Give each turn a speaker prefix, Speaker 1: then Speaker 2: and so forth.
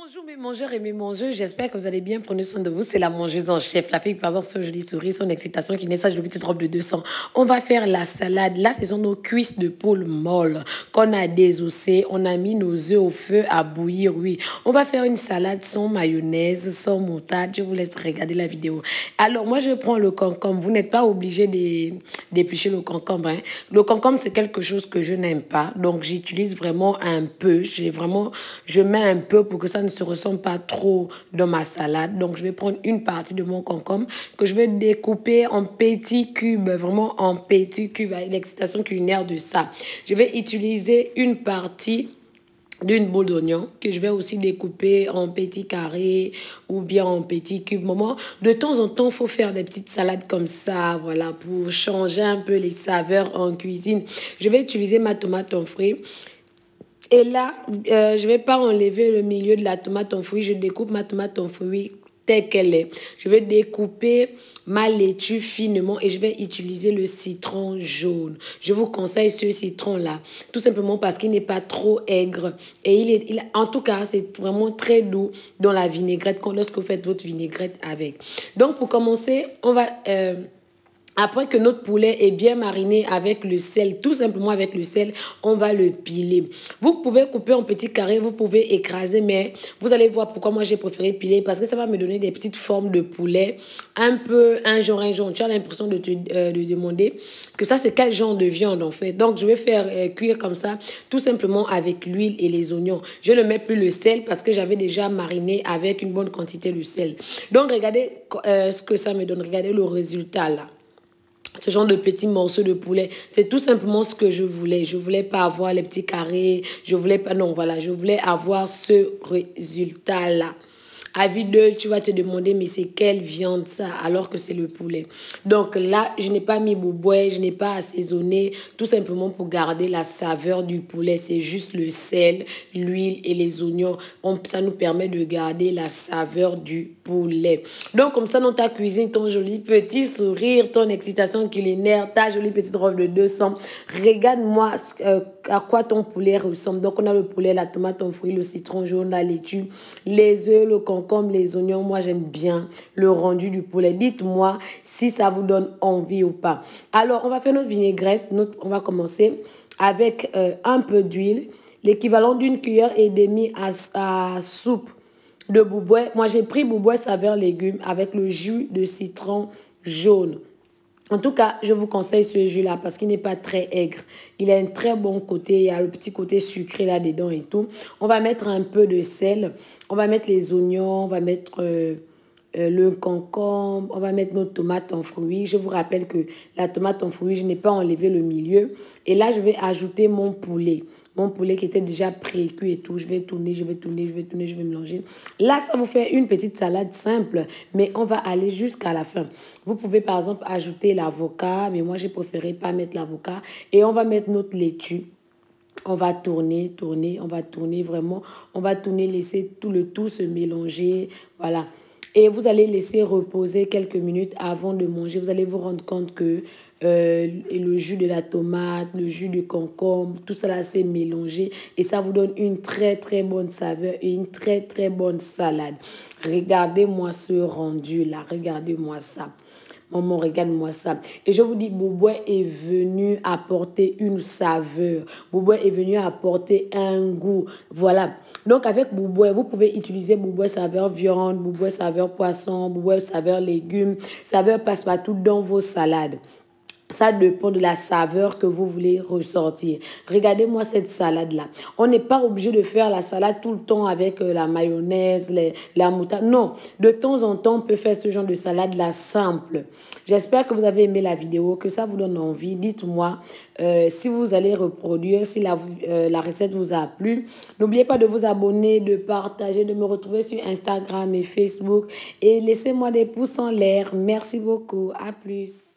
Speaker 1: Bonjour mes mangeurs et mes mangeuses, j'espère que vous allez bien, prenez soin de vous, c'est la mangeuse en chef, la fille par exemple son joli sourire, son excitation qui naît sa jolie petite robe de 200. On va faire la salade, là ce sont nos cuisses de poule molle qu'on a désossées, on a mis nos œufs au feu à bouillir, oui. On va faire une salade sans mayonnaise, sans moutarde, je vous laisse regarder la vidéo. Alors moi je prends le concombre, vous n'êtes pas obligé d'éplucher le concombre, hein. Le concombre c'est quelque chose que je n'aime pas, donc j'utilise vraiment un peu, je mets un peu pour que ça ne se ressent pas trop dans ma salade. Donc, je vais prendre une partie de mon concombre que je vais découper en petits cubes, vraiment en petits cubes, avec l'excitation culinaire de ça. Je vais utiliser une partie d'une boule d'oignon que je vais aussi découper en petits carrés ou bien en petits cubes. Maman, de temps en temps, il faut faire des petites salades comme ça, voilà, pour changer un peu les saveurs en cuisine. Je vais utiliser ma tomate en fruits. Et là, je ne vais pas enlever le milieu de la tomate en fruits. Je découpe ma tomate en fruits telle qu'elle est. Je vais découper ma laitue finement et je vais utiliser le citron jaune. Je vous conseille ce citron-là, tout simplement parce qu'il n'est pas trop aigre. Et en tout cas, c'est vraiment très doux dans la vinaigrette lorsque vous faites votre vinaigrette avec. Donc, pour commencer, on va... après que notre poulet est bien mariné avec le sel, tout simplement avec le sel, on va le piler. Vous pouvez couper en petits carrés, vous pouvez écraser, mais vous allez voir pourquoi moi j'ai préféré piler, parce que ça va me donner des petites formes de poulet, un peu un genre. Tu as l'impression de demander que ça c'est quel genre de viande en fait. Donc je vais faire cuire comme ça, tout simplement avec l'huile et les oignons. Je ne mets plus le sel parce que j'avais déjà mariné avec une bonne quantité de sel. Donc regardez ce que ça me donne, regardez le résultat là. Ce genre de petits morceaux de poulet, c'est tout simplement ce que je voulais. Je voulais pas avoir les petits carrés, je voulais pas, non, voilà, je voulais avoir ce résultat-là. À vue d'œil, tu vas te demander, mais c'est quelle viande ça, alors que c'est le poulet. Donc là, je n'ai pas mis boubouet, je n'ai pas assaisonné, tout simplement pour garder la saveur du poulet. C'est juste le sel, l'huile et les oignons. Ça nous permet de garder la saveur du poulet. Donc comme ça, dans ta cuisine, ton joli petit sourire, ton excitation culinaire, ta jolie petite robe de 200, regarde-moi à quoi ton poulet ressemble. Donc on a le poulet, la tomate en fruits, le citron jaune, la laitue, les œufs, le concombre, comme les oignons. Moi j'aime bien le rendu du poulet. Dites-moi si ça vous donne envie ou pas. Alors on va faire notre vinaigrette. On va commencer avec un peu d'huile, l'équivalent d'une cuillère et demie à soupe de boubouet. Moi j'ai pris boubouet saveur légumes avec le jus de citron jaune. En tout cas, je vous conseille ce jus-là parce qu'il n'est pas très aigre. Il a un très bon côté. Il y a le petit côté sucré là-dedans et tout. On va mettre un peu de sel. On va mettre les oignons. On va mettre le concombre. On va mettre notre tomate en fruits. Je vous rappelle que la tomate en fruits, je n'ai pas enlevé le milieu. Et là, je vais ajouter mon poulet. Mon poulet qui était déjà pré-cuit et tout. Je vais tourner, je vais tourner, je vais tourner, je vais mélanger. Là, ça vous fait une petite salade simple, mais on va aller jusqu'à la fin. Vous pouvez par exemple ajouter l'avocat, mais moi, j'ai préféré pas mettre l'avocat. Et on va mettre notre laitue. On va tourner, tourner, on va tourner vraiment. On va tourner, laisser tout se mélanger. Voilà. Et vous allez laisser reposer quelques minutes avant de manger. Vous allez vous rendre compte que le jus de la tomate, le jus de concombre, tout cela s'est mélangé. Et ça vous donne une très, très bonne saveur et une très, très bonne salade. Regardez-moi ce rendu-là. Regardez-moi ça. Maman, regarde-moi ça. Et je vous dis, boubouet est venu apporter une saveur. Boubouet est venu apporter un goût. Voilà. Donc, avec boubouet, vous pouvez utiliser boubouet saveur viande, boubouet saveur poisson, boubouet saveur légumes, saveur passe-partout dans vos salades. Ça dépend de la saveur que vous voulez ressortir. Regardez-moi cette salade-là. On n'est pas obligé de faire la salade tout le temps avec la mayonnaise, la moutarde. Non, de temps en temps, on peut faire ce genre de salade-là simple. J'espère que vous avez aimé la vidéo, que ça vous donne envie. Dites-moi si vous allez reproduire, si la recette vous a plu. N'oubliez pas de vous abonner, de partager, de me retrouver sur Instagram et Facebook. Et laissez-moi des pouces en l'air. Merci beaucoup. À plus.